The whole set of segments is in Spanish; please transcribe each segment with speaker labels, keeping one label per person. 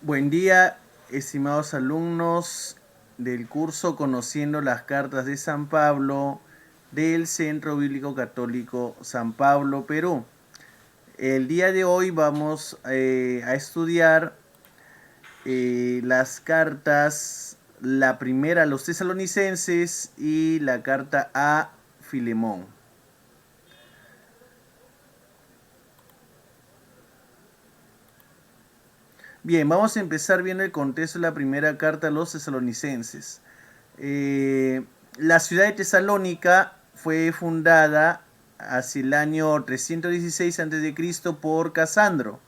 Speaker 1: Buen día, estimados alumnos del curso Conociendo las Cartas de San Pablo del Centro Bíblico Católico San Pablo, Perú. El día de hoy vamos a estudiar las cartas, la primera a los tesalonicenses y la carta a Filemón. Bien, vamos a empezar viendo el contexto de la primera carta a los tesalonicenses. La ciudad de Tesalónica fue fundada hacia el año 316 a.C. por Casandro,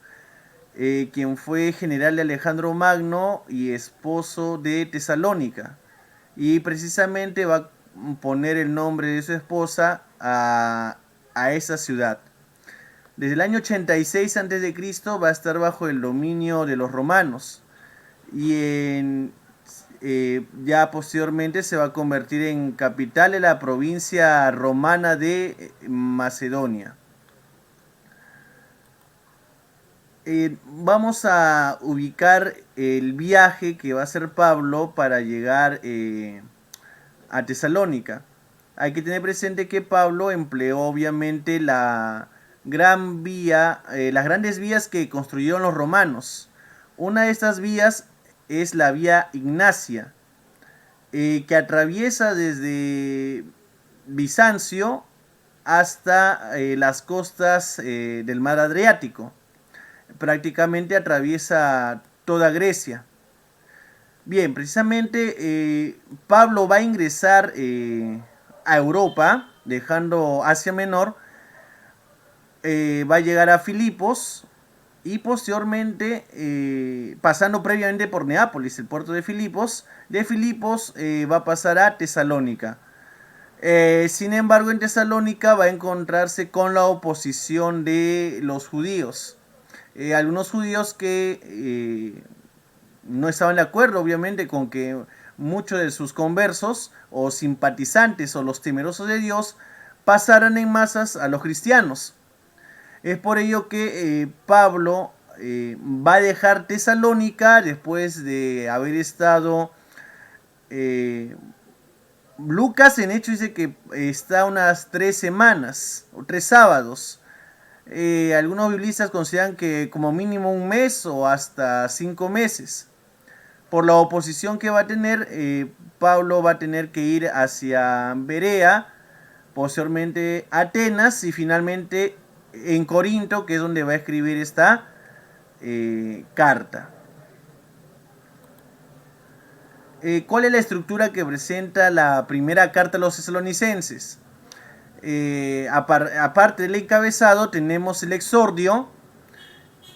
Speaker 1: quien fue general de Alejandro Magno y esposo de Tesalónica. Y precisamente va a poner el nombre de su esposa a esa ciudad. Desde el año 86 a.C. va a estar bajo el dominio de los romanos y ya posteriormente se va a convertir en capital de la provincia romana de Macedonia. Vamos a ubicar el viaje que va a hacer Pablo para llegar a Tesalónica. Hay que tener presente que Pablo empleó obviamente la gran vía, las grandes vías que construyeron los romanos. Una de estas vías es la vía Ignacia, que atraviesa desde Bizancio hasta las costas del mar Adriático. Prácticamente atraviesa toda Grecia. Bien, precisamente Pablo va a ingresar a Europa, dejando Asia Menor, va a llegar a Filipos y posteriormente, pasando previamente por Neápolis, el puerto de Filipos va a pasar a Tesalónica. Sin embargo, en Tesalónica va a encontrarse con la oposición de los judíos. Algunos judíos que no estaban de acuerdo, obviamente, con que muchos de sus conversos o simpatizantes o los temerosos de Dios pasaran en masas a los cristianos. Es por ello que Pablo va a dejar Tesalónica después de haber estado... Lucas en hecho dice que está unas 3 semanas o 3 sábados. Algunos biblistas consideran que como mínimo un mes o hasta 5 meses. Por la oposición que va a tener, Pablo va a tener que ir hacia Berea, posteriormente Atenas y finalmente en Corinto, que es donde va a escribir esta carta. ¿Cuál es la estructura que presenta la primera carta a los tesalonicenses? Aparte del encabezado, tenemos el exordio,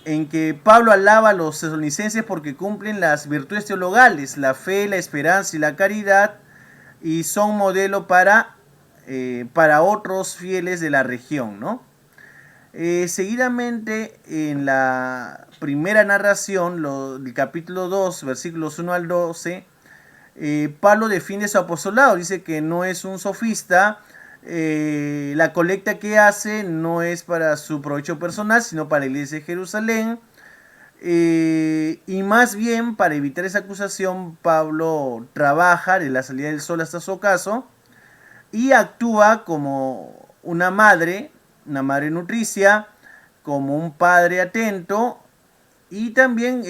Speaker 1: en que Pablo alaba a los tesalonicenses porque cumplen las virtudes teologales, la fe, la esperanza y la caridad, y son modelo para otros fieles de la región, ¿no? Seguidamente, en la primera narración, el capítulo 2, versículos 1 al 12, Pablo defiende su apostolado, dice que no es un sofista, la colecta que hace no es para su provecho personal, sino para la iglesia de Jerusalén, y más bien para evitar esa acusación, Pablo trabaja de la salida del sol hasta su ocaso y actúa como una madre nutricia, como un padre atento y también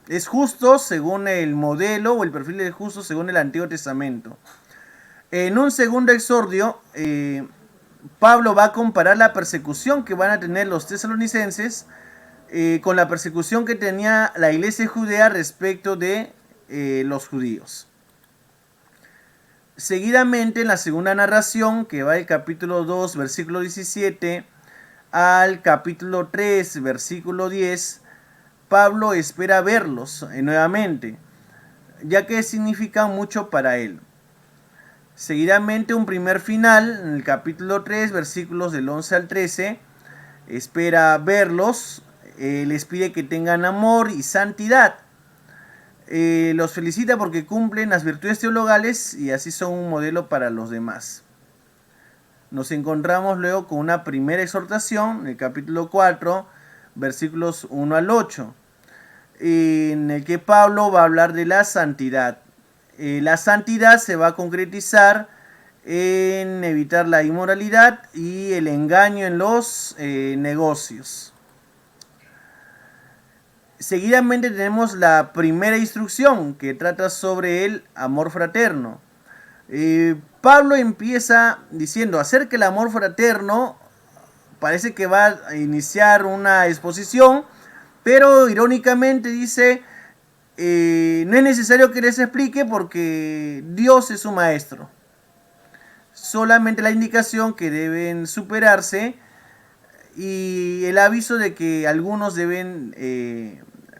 Speaker 1: es justo según el modelo o el perfil de justo según el Antiguo Testamento. En un segundo exordio, Pablo va a comparar la persecución que van a tener los tesalonicenses con la persecución que tenía la iglesia judía respecto de los judíos. Seguidamente, en la segunda narración, que va del capítulo 2, versículo 17, al capítulo 3, versículo 10, Pablo espera verlos nuevamente, ya que significa mucho para él. Seguidamente, un primer final, en el capítulo 3, versículos del 11 al 13, espera verlos, les pide que tengan amor y santidad. Los felicita porque cumplen las virtudes teologales y así son un modelo para los demás. Nos encontramos luego con una primera exhortación, en el capítulo 4, versículos 1 al 8. en el que Pablo va a hablar de la santidad. La santidad se va a concretizar en evitar la inmoralidad y el engaño en los negocios. Seguidamente tenemos la primera instrucción que trata sobre el amor fraterno. Pablo empieza diciendo acerca del amor fraterno. Parece que va a iniciar una exposición, pero irónicamente dice, no es necesario que les explique porque Dios es su maestro. Solamente la indicación que deben superarse y el aviso de que algunos deben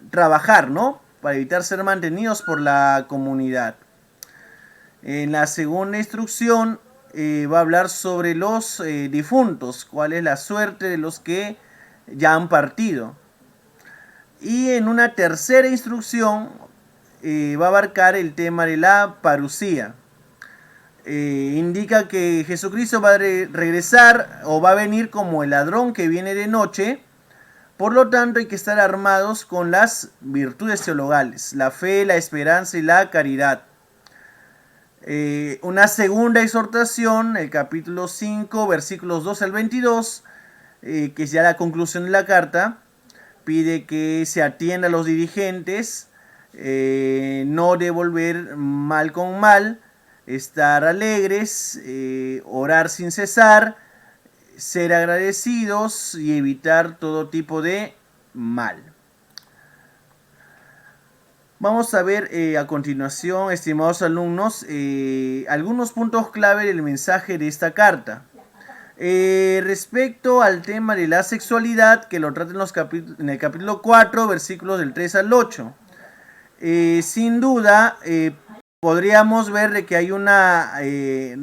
Speaker 1: trabajar, ¿no? Para evitar ser mantenidos por la comunidad. En la segunda instrucción va a hablar sobre los difuntos, cuál es la suerte de los que ya han partido. Y en una tercera instrucción va a abarcar el tema de la parucía. Indica que Jesucristo va a regresar o va a venir como el ladrón que viene de noche. Por lo tanto, hay que estar armados con las virtudes teologales, la fe, la esperanza y la caridad. Una segunda exhortación, el capítulo 5, versículos 2 al 22, que es ya la conclusión de la carta, pide que se atienda a los dirigentes, no devolver mal con mal, estar alegres, orar sin cesar, ser agradecidos y evitar todo tipo de mal. Vamos a ver a continuación, estimados alumnos, algunos puntos clave del mensaje de esta carta. Respecto al tema de la sexualidad, que lo trata en el capítulo 4, versículos del 3 al 8. Sin duda, podríamos ver de que hay una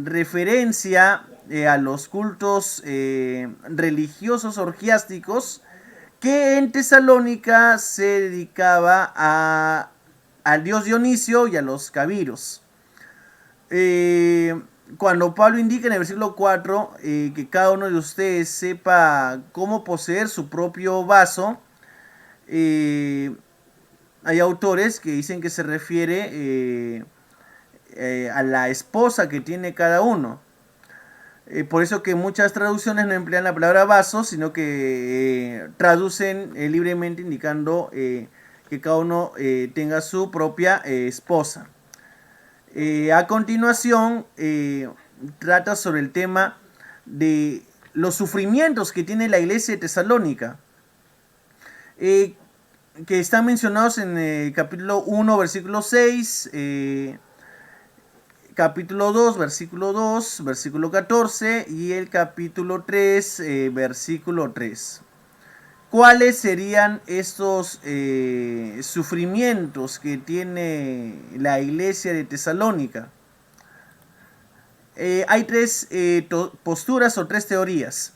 Speaker 1: referencia a los cultos religiosos orgiásticos que en Tesalónica se dedicaba al dios Dionisio y a los cabiros. Cuando Pablo indica en el versículo 4 que cada uno de ustedes sepa cómo poseer su propio vaso, hay autores que dicen que se refiere a la esposa que tiene cada uno. Por eso que muchas traducciones no emplean la palabra vaso, sino que traducen libremente indicando que cada uno tenga su propia esposa. A continuación, trata sobre el tema de los sufrimientos que tiene la iglesia de Tesalónica, que están mencionados en el capítulo 1, versículo 6, capítulo 2, versículo 2, versículo 14 y el capítulo 3, versículo 3. ¿Cuáles serían estos sufrimientos que tiene la iglesia de Tesalónica? Hay tres posturas o tres teorías.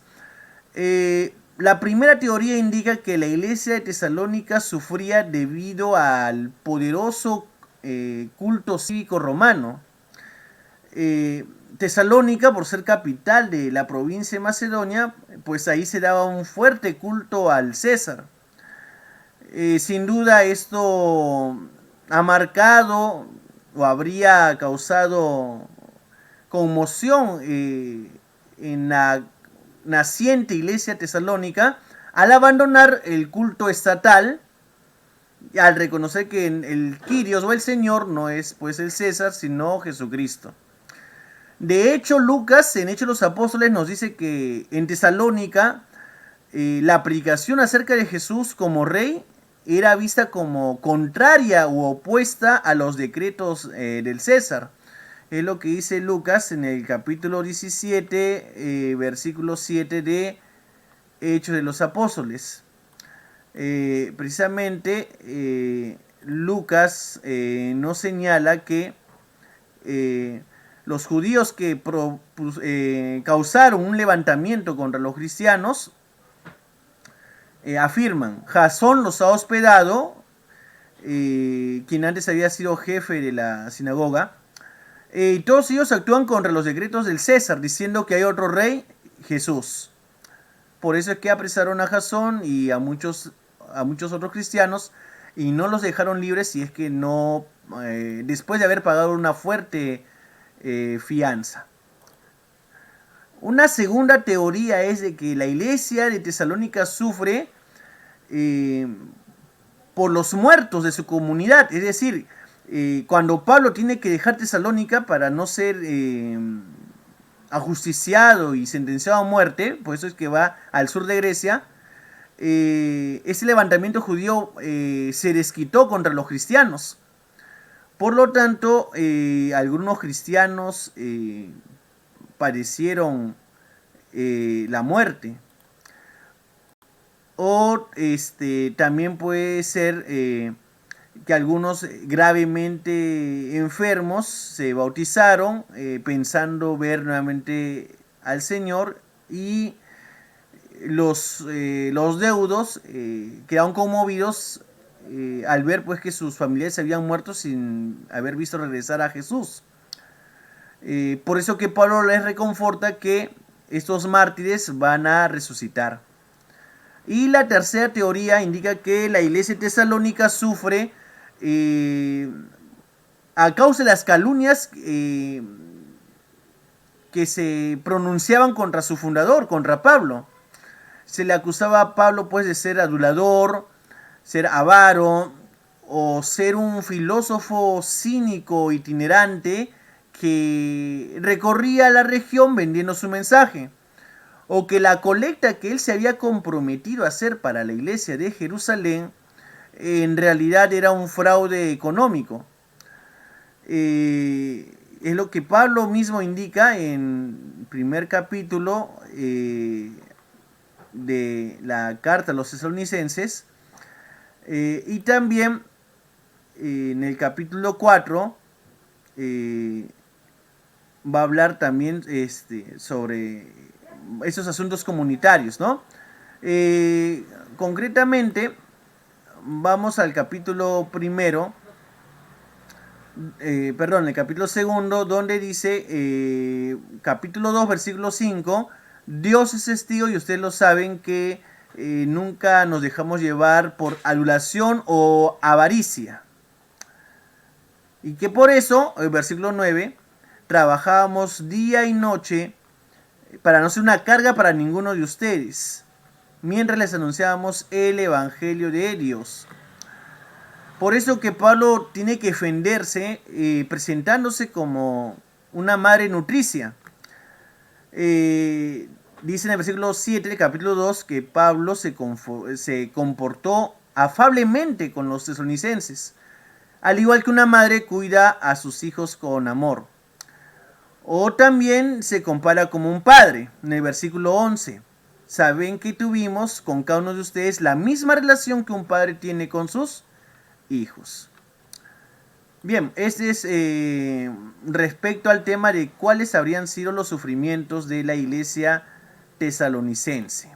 Speaker 1: La primera teoría indica que la iglesia de Tesalónica sufría debido al poderoso culto cívico romano. Tesalónica, por ser capital de la provincia de Macedonia, pues ahí se daba un fuerte culto al César. Sin duda esto ha marcado o habría causado conmoción en la naciente iglesia tesalónica al abandonar el culto estatal, al reconocer que el Kyrios o el Señor no es pues el César, sino Jesucristo. De hecho, Lucas, en Hechos de los Apóstoles, nos dice que en Tesalónica la predicación acerca de Jesús como rey era vista como contraria u opuesta a los decretos del César. Es lo que dice Lucas en el capítulo 17, versículo 7 de Hechos de los Apóstoles. Precisamente Lucas nos señala que los judíos que causaron un levantamiento contra los cristianos afirman: Jasón los ha hospedado, quien antes había sido jefe de la sinagoga, y todos ellos actúan contra los decretos del César, diciendo que hay otro rey, Jesús. Por eso es que apresaron a Jasón y a muchos otros cristianos y no los dejaron libres si es que no, después de haber pagado una fuerte fianza. Una segunda teoría es de que la iglesia de Tesalónica sufre eh, por los muertos de su comunidad. Es decir, cuando Pablo tiene que dejar Tesalónica para no ser ajusticiado y sentenciado a muerte, por eso es que va al sur de Grecia, ese levantamiento judío se desquitó contra los cristianos. Por lo tanto, algunos cristianos padecieron la muerte. O también puede ser que algunos gravemente enfermos se bautizaron pensando ver nuevamente al Señor, y los deudos quedaron conmovidos al ver pues que sus familiares habían muerto sin haber visto regresar a Jesús. Por eso que Pablo les reconforta que estos mártires van a resucitar. Y la tercera teoría indica que la iglesia de Tesalónica sufre a causa de las calumnias que se pronunciaban contra su fundador, contra Pablo. Se le acusaba a Pablo pues de ser adulador, ser avaro o ser un filósofo cínico itinerante que recorría la región vendiendo su mensaje, o que la colecta que él se había comprometido a hacer para la iglesia de Jerusalén en realidad era un fraude económico. Es lo que Pablo mismo indica en el primer capítulo de la carta a los tesalonicenses, y también en el capítulo 4 va a hablar también sobre esos asuntos comunitarios, ¿no? Concretamente, vamos al capítulo primero, perdón, el capítulo segundo, donde dice, capítulo 2, versículo 5, Dios es testigo y ustedes lo saben que nunca nos dejamos llevar por adulación o avaricia. Y que por eso, el versículo 9, trabajábamos día y noche para no ser una carga para ninguno de ustedes, mientras les anunciábamos el Evangelio de Dios. Por eso que Pablo tiene que defenderse presentándose como una madre nutricia. Dice en el versículo 7 del capítulo 2 que Pablo se comportó afablemente con los tesalonicenses, al igual que una madre cuida a sus hijos con amor. O también se compara como un padre, en el versículo 11. Saben que tuvimos con cada uno de ustedes la misma relación que un padre tiene con sus hijos. Bien, este es respecto al tema de cuáles habrían sido los sufrimientos de la iglesia tesalonicense.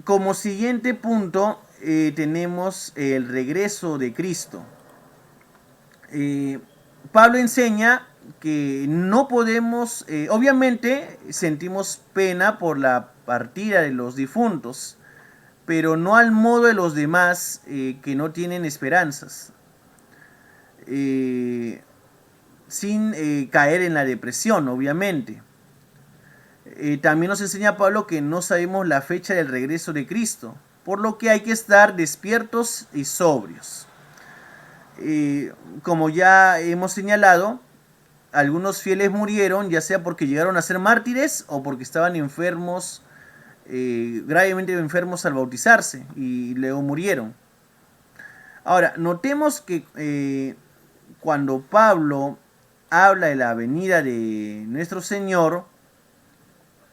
Speaker 1: Como siguiente punto tenemos el regreso de Cristo. Pablo enseña que no podemos, obviamente sentimos pena por la partida de los difuntos, pero no al modo de los demás que no tienen esperanzas, sin caer en la depresión, obviamente. También nos enseña Pablo que no sabemos la fecha del regreso de Cristo, por lo que hay que estar despiertos y sobrios. Como ya hemos señalado, algunos fieles murieron, ya sea porque llegaron a ser mártires o porque estaban enfermos, gravemente enfermos al bautizarse, y luego murieron. Ahora, notemos que cuando Pablo habla de la venida de nuestro Señor,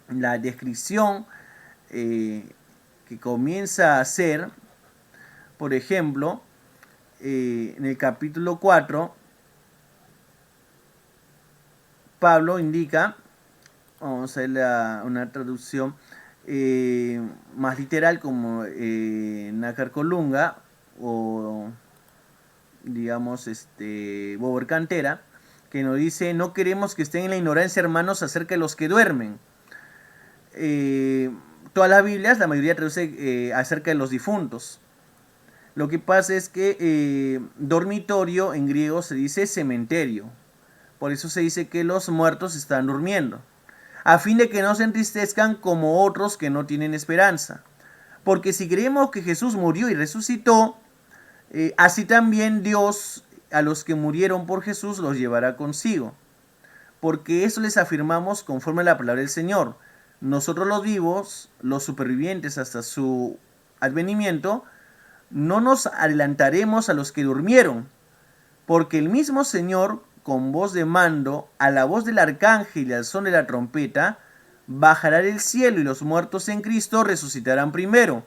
Speaker 1: la descripción que comienza a hacer, por ejemplo, en el capítulo 4, Pablo indica, vamos a ver una traducción más literal como Nácar Colunga o digamos Bober Cantera, que nos dice: no queremos que estén en la ignorancia, hermanos, acerca de los que duermen. todas las Biblias, la mayoría traduce acerca de los difuntos. Lo que pasa es que dormitorio en griego se dice cementerio. Por eso se dice que los muertos están durmiendo, a fin de que no se entristezcan como otros que no tienen esperanza. Porque si creemos que Jesús murió y resucitó, así también Dios a los que murieron por Jesús los llevará consigo. Porque eso les afirmamos conforme a la palabra del Señor. Nosotros los vivos, los supervivientes hasta su advenimiento, no nos adelantaremos a los que durmieron, porque el mismo Señor, con voz de mando, a la voz del arcángel y al son de la trompeta, bajará del cielo y los muertos en Cristo resucitarán primero.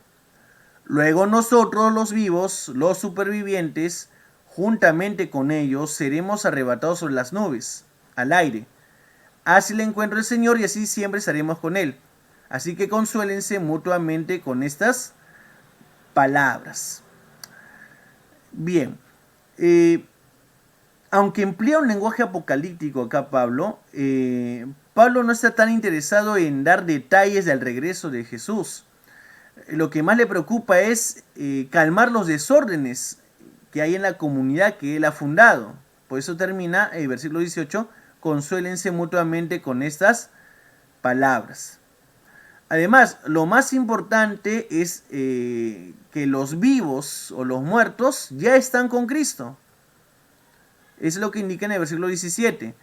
Speaker 1: Luego nosotros los vivos, los supervivientes, juntamente con ellos, seremos arrebatados sobre las nubes, al aire. Así le encuentro el Señor y así siempre estaremos con Él. Así que consuélense mutuamente con estas palabras. Bien, aunque emplea un lenguaje apocalíptico acá Pablo, Pablo no está tan interesado en dar detalles del regreso de Jesús. Lo que más le preocupa es calmar los desórdenes que hay en la comunidad que él ha fundado. Por eso termina el versículo 18, consuélense mutuamente con estas palabras. Además, lo más importante es que los vivos o los muertos ya están con Cristo. Es lo que indica en el versículo 17.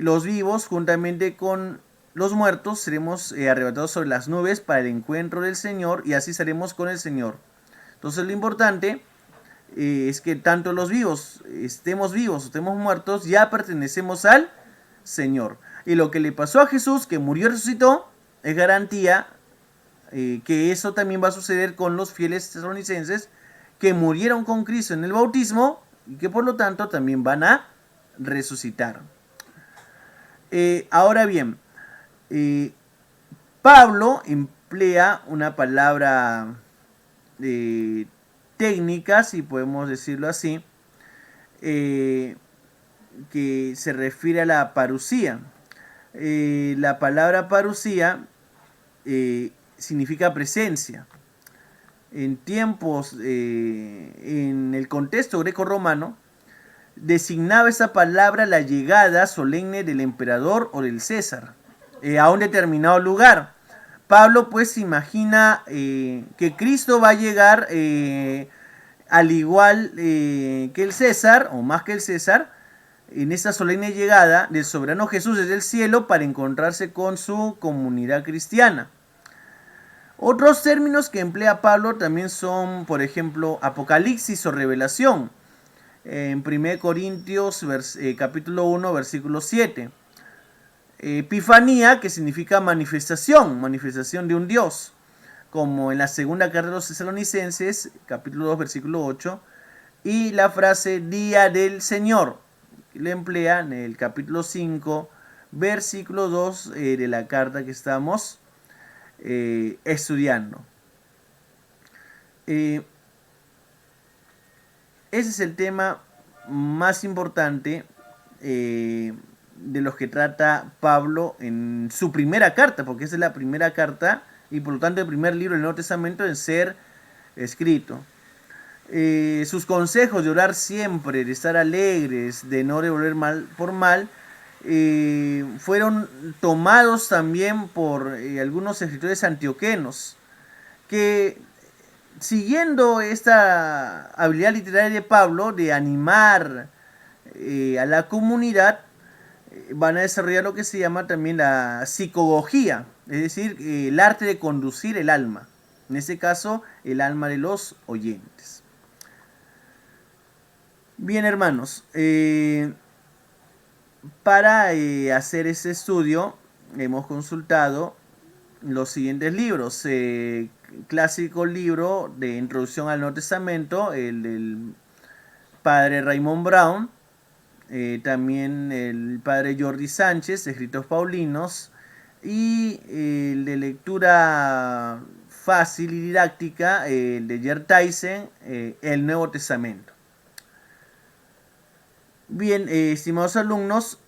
Speaker 1: Los vivos, juntamente con los muertos, seremos arrebatados sobre las nubes para el encuentro del Señor y así seremos con el Señor. Entonces lo importante es que tanto los vivos, estemos vivos o estemos muertos, ya pertenecemos al Señor. Y lo que le pasó a Jesús, que murió y resucitó, es garantía que eso también va a suceder con los fieles tesalonicenses que murieron con Cristo en el bautismo y que por lo tanto también van a resucitar. Ahora bien, Pablo emplea una palabra técnica, si podemos decirlo así, que se refiere a la parusía. La palabra parusía significa presencia. En tiempos, en el contexto greco-romano, designaba esa palabra la llegada solemne del emperador o del César a un determinado lugar. Pablo pues imagina que Cristo va a llegar al igual que el César, o más que el César, en esta solemne llegada del soberano Jesús desde el cielo para encontrarse con su comunidad cristiana. Otros términos que emplea Pablo también son, por ejemplo, apocalipsis o revelación. En 1 Corintios capítulo 1, versículo 7. Epifanía, que significa manifestación de un Dios, como en la segunda carta de los Tesalonicenses, capítulo 2, versículo 8, y la frase día del Señor, que le emplea en el capítulo 5, versículo 2 de la carta que estamos estudiando. Ese es el tema más importante de los que trata Pablo en su primera carta, porque esa es la primera carta y por lo tanto el primer libro del Nuevo Testamento en ser escrito. Sus consejos de orar siempre, de estar alegres, de no devolver mal por mal, fueron tomados también por algunos escritores antioquenos que, siguiendo esta habilidad literaria de Pablo de animar a la comunidad, van a desarrollar lo que se llama también la psicogogía, es decir, el arte de conducir el alma, en este caso el alma de los oyentes. Bien, hermanos, para hacer este estudio hemos consultado los siguientes libros. Clásico libro de introducción al Nuevo Testamento, el del padre Raymond Brown, también el padre Jordi Sánchez, Escritos Paulinos, y el de lectura fácil y didáctica, el de Gerd Theissen, el Nuevo Testamento. Bien, estimados alumnos,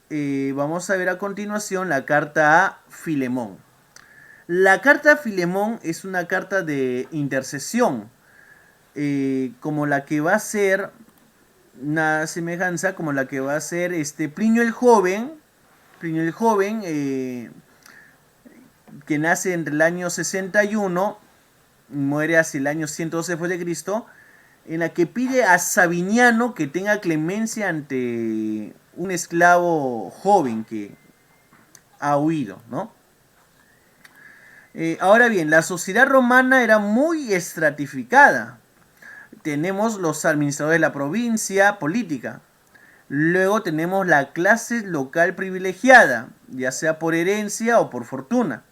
Speaker 1: vamos a ver a continuación la carta a Filemón. La carta a Filemón es una carta de intercesión, como la que va a ser, una semejanza como la que va a ser Plinio el Joven, que nace entre el año 61, muere hacia el año 112 después de Cristo, en la que pide a Sabiniano que tenga clemencia ante un esclavo joven que ha huido, ¿no? Ahora bien, la sociedad romana era muy estratificada. Tenemos los administradores de la provincia política. Luego tenemos la clase local privilegiada, ya sea por herencia o por fortuna.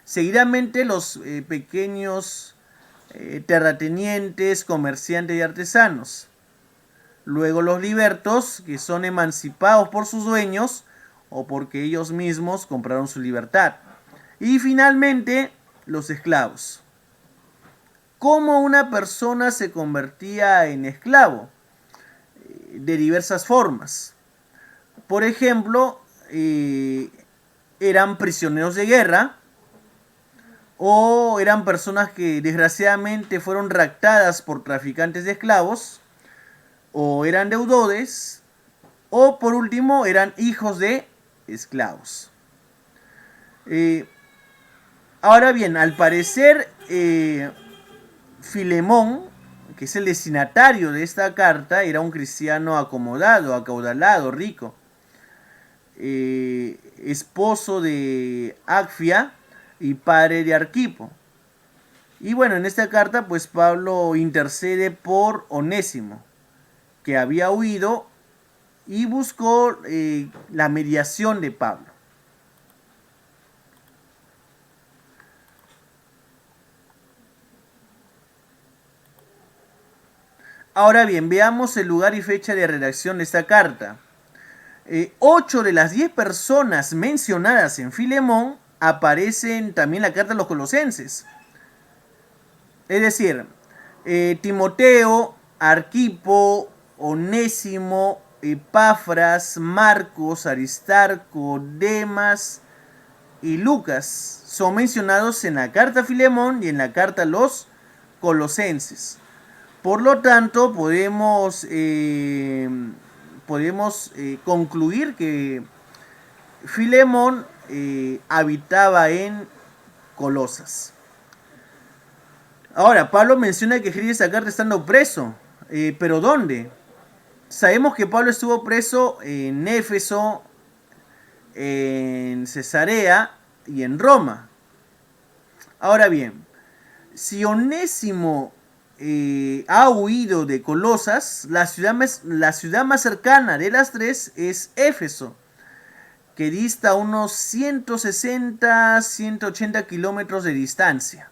Speaker 1: Seguidamente los pequeños terratenientes, comerciantes y artesanos. Luego los libertos, que son emancipados por sus dueños o porque ellos mismos compraron su libertad. Y finalmente los esclavos. ¿Cómo una persona se convertía en esclavo? De diversas formas. Por ejemplo, eran prisioneros de guerra, o eran personas que desgraciadamente fueron raptadas por traficantes de esclavos, o eran deudores, o por último eran hijos de esclavos. Ahora bien, al parecer Filemón, que es el destinatario de esta carta, era un cristiano acomodado, acaudalado, rico, esposo de Acfia y padre de Arquipo. Y bueno, en esta carta pues Pablo intercede por Onésimo, que había huido, y buscó la mediación de Pablo. Ahora bien, veamos el lugar y fecha de redacción de esta carta. 8 de las 10 personas mencionadas en Filemón aparecen también en la carta a los colosenses. Es decir, Timoteo, Arquipo, Onésimo, Epafras, Marcos, Aristarco, Demas y Lucas son mencionados en la carta a Filemón y en la carta a los colosenses. Por lo tanto, podemos concluir que Filemón habitaba en Colosas. Ahora, Pablo menciona que escribe esa carta estando preso, pero ¿dónde? Sabemos que Pablo estuvo preso en Éfeso, en Cesarea y en Roma. Ahora bien, si Onésimo ha huido de Colosas, la ciudad más cercana de las tres es Éfeso, que dista unos 160-180 kilómetros de distancia.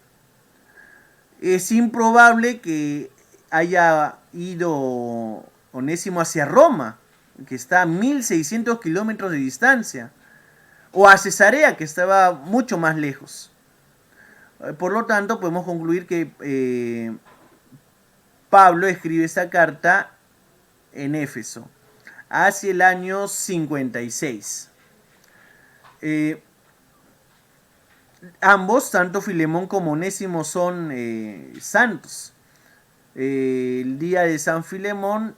Speaker 1: Es improbable que haya ido Onésimo hacia Roma, que está a 1600 kilómetros de distancia, o a Cesarea, que estaba mucho más lejos. Por lo tanto, podemos concluir que Pablo escribe esta carta en Éfeso, hacia el año 56. Ambos, tanto Filemón como Onésimo, son santos. El día de San Filemón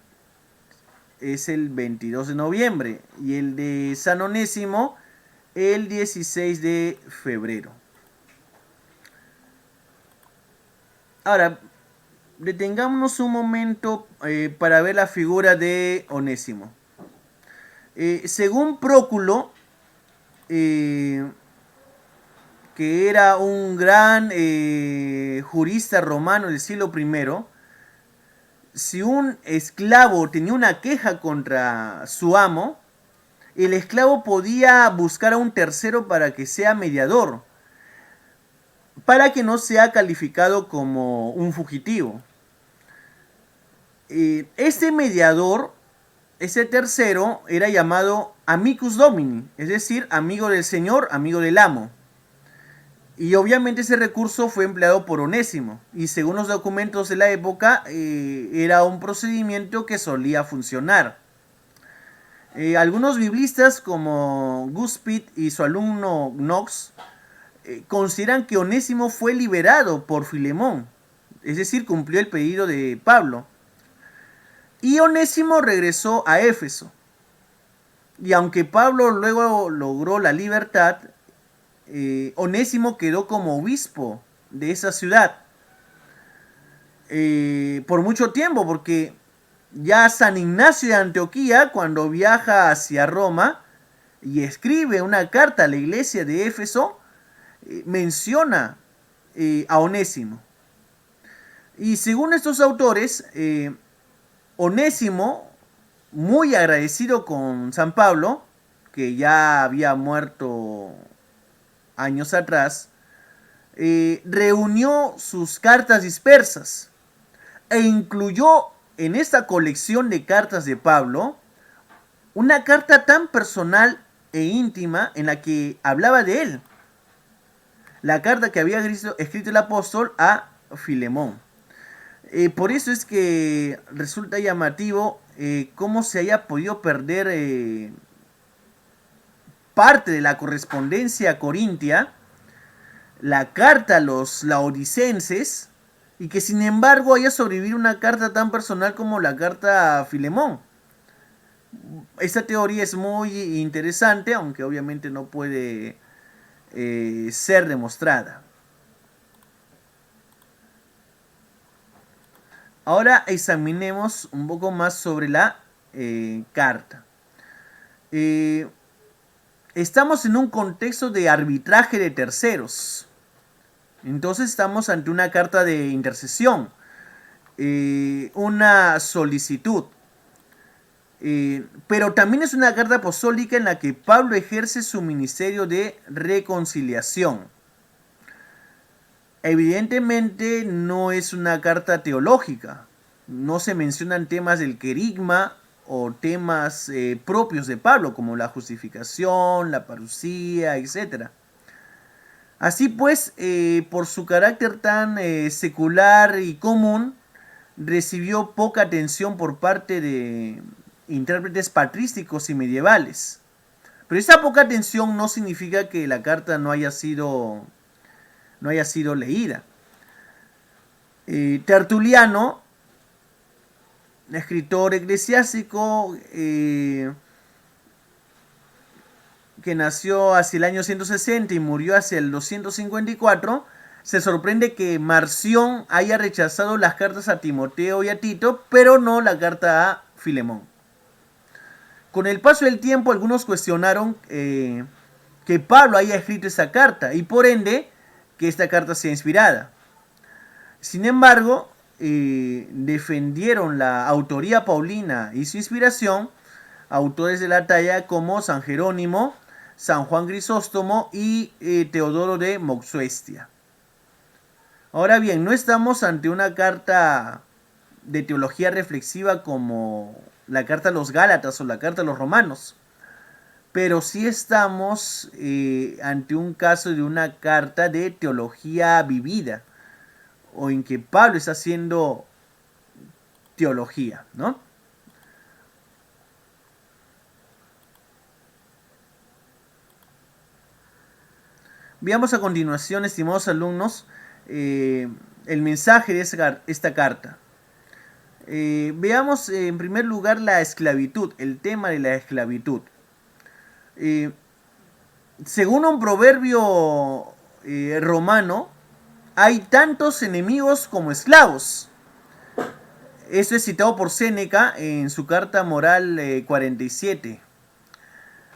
Speaker 1: es el 22 de noviembre y el de San Onésimo el 16 de febrero. Ahora, detengámonos un momento para ver la figura de Onésimo. Según Próculo, que era un gran jurista romano del siglo I, si un esclavo tenía una queja contra su amo, el esclavo podía buscar a un tercero para que sea mediador, para que no sea calificado como un fugitivo. Este mediador, ese tercero, era llamado amicus domini, es decir, amigo del señor, amigo del amo. Y obviamente ese recurso fue empleado por Onésimo, y según los documentos de la época, era un procedimiento que solía funcionar. Algunos biblistas como Guspit y su alumno Knox consideran que Onésimo fue liberado por Filemón, es decir, cumplió el pedido de Pablo. Y Onésimo regresó a Éfeso. Y aunque Pablo luego logró la libertad, Onésimo quedó como obispo de esa ciudad por mucho tiempo, porque ya San Ignacio de Antioquía, cuando viaja hacia Roma y escribe una carta a la iglesia de Éfeso, menciona a Onésimo. Y según estos autores, Onésimo, muy agradecido con San Pablo, que ya había muerto años atrás, reunió sus cartas dispersas e incluyó en esta colección de cartas de Pablo una carta tan personal e íntima en la que hablaba de él. La carta que había escrito el apóstol a Filemón. Por eso es que resulta llamativo cómo se haya podido perder parte de la correspondencia corintia, la carta a los laodicenses, y que sin embargo haya sobrevivido una carta tan personal como la carta a Filemón. Esta teoría es muy interesante, aunque obviamente no puede ser demostrada. Ahora examinemos un poco más sobre la carta. Estamos en un contexto de arbitraje de terceros. Entonces estamos ante una carta de intercesión, una solicitud. Pero también es una carta apostólica en la que Pablo ejerce su ministerio de reconciliación. Evidentemente no es una carta teológica. No se mencionan temas del querigma o temas propios de Pablo, como la justificación, la parucía, etc. Así pues, por su carácter tan secular y común, recibió poca atención por parte de intérpretes patrísticos y medievales. Pero esta poca atención no significa que la carta no haya sido leída. Tertuliano, escritor eclesiástico que nació hacia el año 160 y murió hacia el 254, se sorprende que Marción haya rechazado las cartas a Timoteo y a Tito, pero no la carta a Filemón. Con el paso del tiempo, algunos cuestionaron que Pablo haya escrito esa carta y por ende que esta carta sea inspirada. Sin embargo, defendieron la autoría paulina y su inspiración autores de la talla como San Jerónimo, San Juan Crisóstomo y Teodoro de Moxuestia. Ahora bien, no estamos ante una carta de teología reflexiva como la carta a los Gálatas o la carta a los Romanos, pero sí estamos ante un caso de una carta de teología vivida, o en que Pablo está haciendo teología, ¿no? Veamos a continuación, estimados alumnos, el mensaje de esta carta. Veamos en primer lugar la esclavitud, el tema de la esclavitud. Según un proverbio romano, hay tantos enemigos como esclavos. Esto es citado por Séneca en su carta moral 47.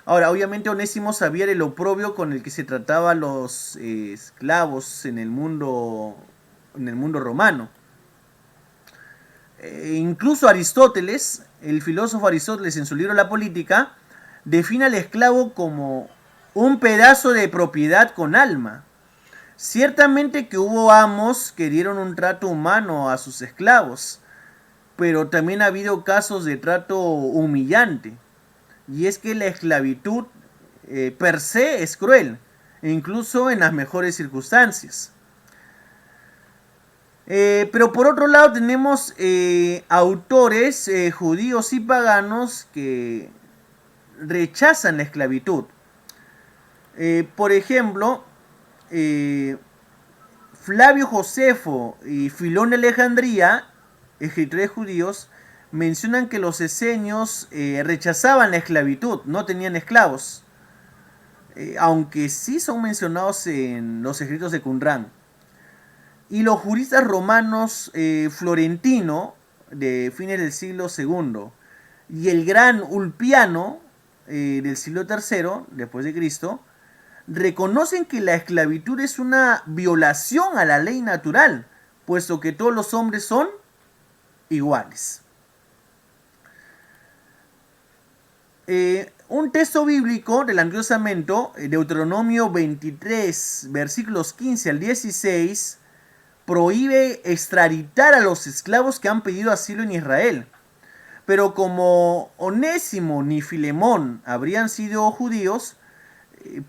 Speaker 1: Ahora, obviamente Onésimo sabía del oprobio con el que se trataba a los esclavos en el mundo romano. Incluso Aristóteles, el filósofo Aristóteles en su libro La Política, define al esclavo como un pedazo de propiedad con alma. Ciertamente que hubo amos que dieron un trato humano a sus esclavos, pero también ha habido casos de trato humillante. Y es que la esclavitud per se es cruel, incluso en las mejores circunstancias. Pero por otro lado tenemos autores judíos y paganos que rechazan la esclavitud. Por ejemplo, Flavio Josefo y Filón de Alejandría, escritores judíos, mencionan que los esenios rechazaban la esclavitud, no tenían esclavos, aunque sí son mencionados en los escritos de Qumrán. Y los juristas romanos Florentino, de fines del siglo II, y el gran Ulpiano, del siglo III, después de Cristo, reconocen que la esclavitud es una violación a la ley natural, puesto que todos los hombres son iguales. Un texto bíblico del Antiguo Testamento, Deuteronomio 23, versículos 15 al 16, prohíbe extraditar a los esclavos que han pedido asilo en Israel. Pero como Onésimo ni Filemón habrían sido judíos,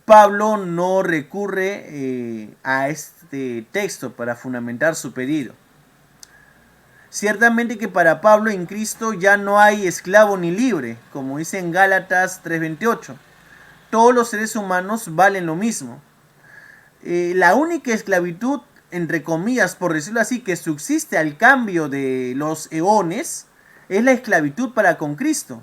Speaker 1: Pablo no recurre a este texto para fundamentar su pedido. Ciertamente que para Pablo en Cristo ya no hay esclavo ni libre, como dice en Gálatas 3:28. Todos los seres humanos valen lo mismo. La única esclavitud, entre comillas, por decirlo así, que subsiste al cambio de los eones, es la esclavitud para con Cristo.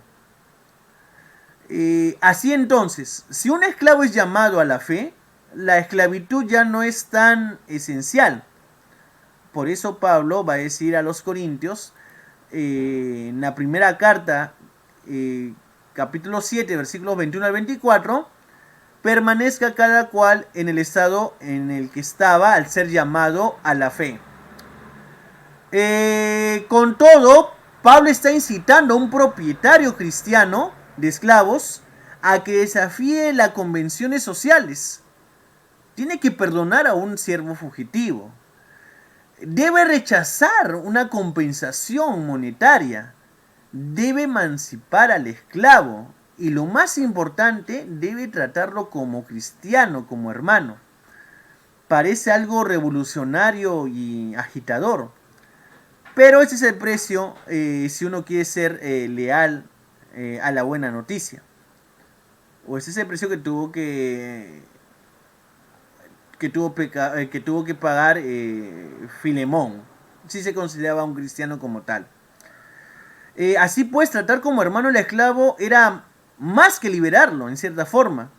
Speaker 1: Así entonces, si un esclavo es llamado a la fe, la esclavitud ya no es tan esencial. Por eso Pablo va a decir a los Corintios, en la primera carta, capítulo 7, versículos 21 al 24, permanezca cada cual en el estado en el que estaba al ser llamado a la fe. Con todo, Pablo está incitando a un propietario cristiano de esclavos a que desafíe las convenciones sociales. Tiene que perdonar a un siervo fugitivo. Debe rechazar una compensación monetaria. Debe emancipar al esclavo. Y lo más importante, debe tratarlo como cristiano, como hermano. Parece algo revolucionario y agitador. Pero ese es el precio si uno quiere ser leal a la buena noticia. O ese es el precio que tuvo que pagar Filemón, si se consideraba un cristiano como tal. Así pues, tratar como hermano al esclavo era más que liberarlo, en cierta forma.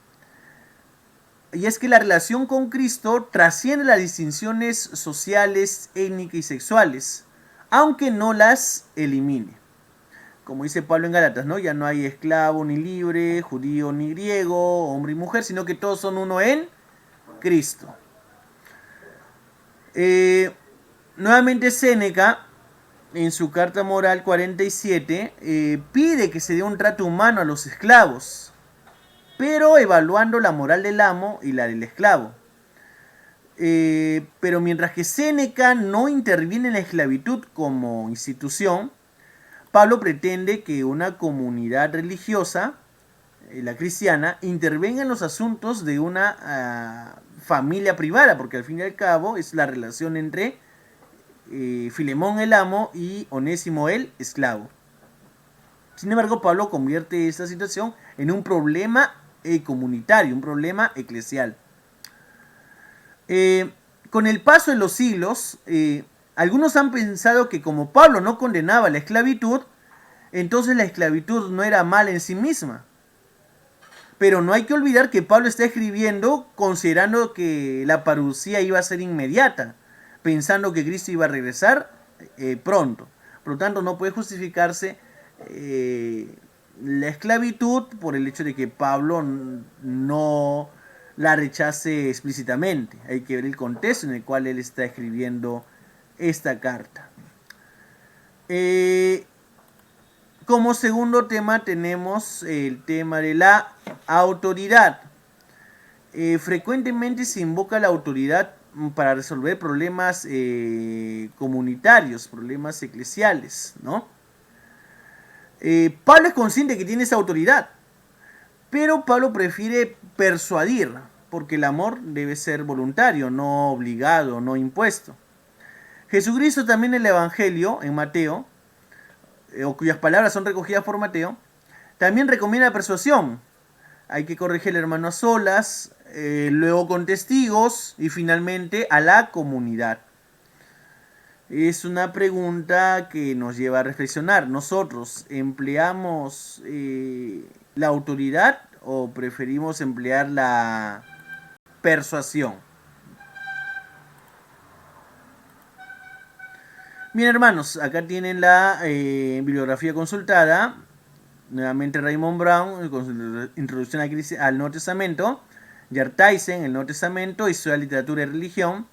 Speaker 1: Y es que la relación con Cristo trasciende las distinciones sociales, étnicas y sexuales, aunque no las elimine. Como dice Pablo en Gálatas, ¿no? Ya no hay esclavo ni libre, judío ni griego, hombre y mujer, sino que todos son uno en Cristo. Nuevamente Séneca, en su carta moral 47, pide que se dé un trato humano a los esclavos, pero evaluando la moral del amo y la del esclavo. Pero mientras que Séneca no interviene en la esclavitud como institución, Pablo pretende que una comunidad religiosa, la cristiana, intervenga en los asuntos de una familia privada, porque al fin y al cabo es la relación entre Filemón el amo y Onésimo el esclavo. Sin embargo, Pablo convierte esta situación en un problema comunitario, un problema eclesial. Con el paso de los siglos, algunos han pensado que como Pablo no condenaba la esclavitud, entonces la esclavitud no era mala en sí misma. Pero no hay que olvidar que Pablo está escribiendo considerando que la parucía iba a ser inmediata, pensando que Cristo iba a regresar pronto. Por lo tanto, no puede justificarse la esclavitud por el hecho de que Pablo no la rechace explícitamente. Hay que ver el contexto en el cual él está escribiendo esta carta. Como segundo tema tenemos el tema de la autoridad. Frecuentemente se invoca la autoridad para resolver problemas comunitarios, problemas eclesiales, ¿no? Pablo es consciente que tiene esa autoridad, pero Pablo prefiere persuadir, porque el amor debe ser voluntario, no obligado, no impuesto. Jesucristo también en el Evangelio, en Mateo, o cuyas palabras son recogidas por Mateo, también recomienda la persuasión. Hay que corregir al hermano a solas, luego con testigos y finalmente a la comunidad. Es una pregunta que nos lleva a reflexionar. ¿Nosotros empleamos la autoridad o preferimos emplear la persuasión? Bien, hermanos, acá tienen la bibliografía consultada. Nuevamente Raymond Brown, con su introducción al Nuevo Testamento. J.R. Tyson, el Nuevo Testamento, Historia de Literatura y Religión.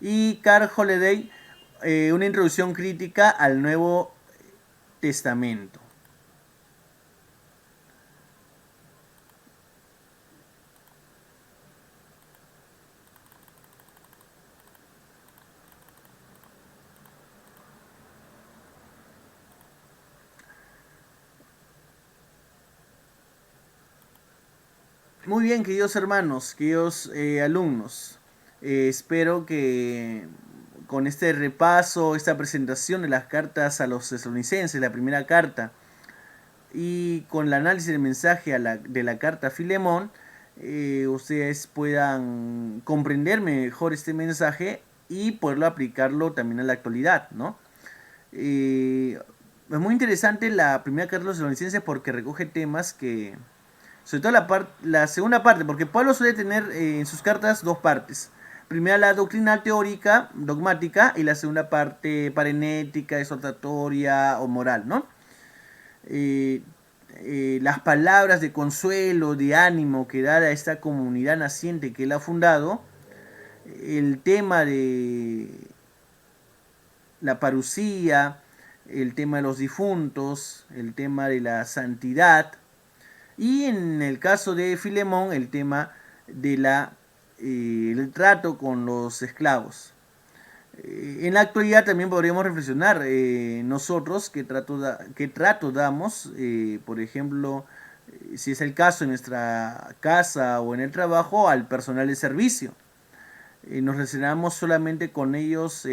Speaker 1: Y Carl Holliday, una introducción crítica al Nuevo Testamento. Muy bien, queridos hermanos, queridos alumnos. Espero que con este repaso, esta presentación de las cartas a los tesalonicenses, la primera carta, y con el análisis del mensaje de la carta a Filemón, ustedes puedan comprender mejor este mensaje y poderlo aplicarlo también a la actualidad, ¿no? Es muy interesante la primera carta de los tesalonicenses porque recoge temas que, sobre todo la segunda parte, porque Pablo suele tener en sus cartas dos partes. Primera la doctrina teórica, dogmática, y la segunda parte parenética, exhortatoria o moral, ¿no? Eh, las palabras de consuelo, de ánimo que da a esta comunidad naciente que él ha fundado, el tema de la parucía, el tema de los difuntos, el tema de la santidad, y en el caso de Filemón, el tema de el trato con los esclavos. En la actualidad también podríamos reflexionar nosotros qué trato damos, por ejemplo, si es el caso en nuestra casa o en el trabajo, al personal de servicio. Nos relacionamos solamente con ellos,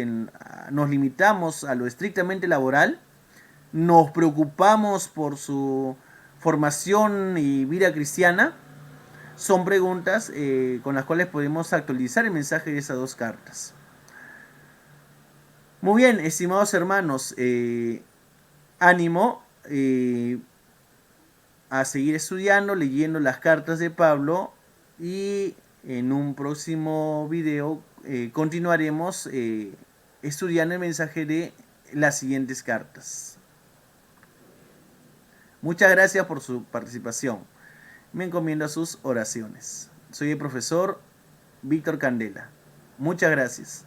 Speaker 1: nos limitamos a lo estrictamente laboral, nos preocupamos por su formación y vida cristiana. Son preguntas con las cuales podemos actualizar el mensaje de esas dos cartas. Muy bien, estimados hermanos, ánimo a seguir estudiando, leyendo las cartas de Pablo, y en un próximo video continuaremos estudiando el mensaje de las siguientes cartas. Muchas gracias por su participación. Me encomiendo a sus oraciones. Soy el profesor Víctor Candela. Muchas gracias.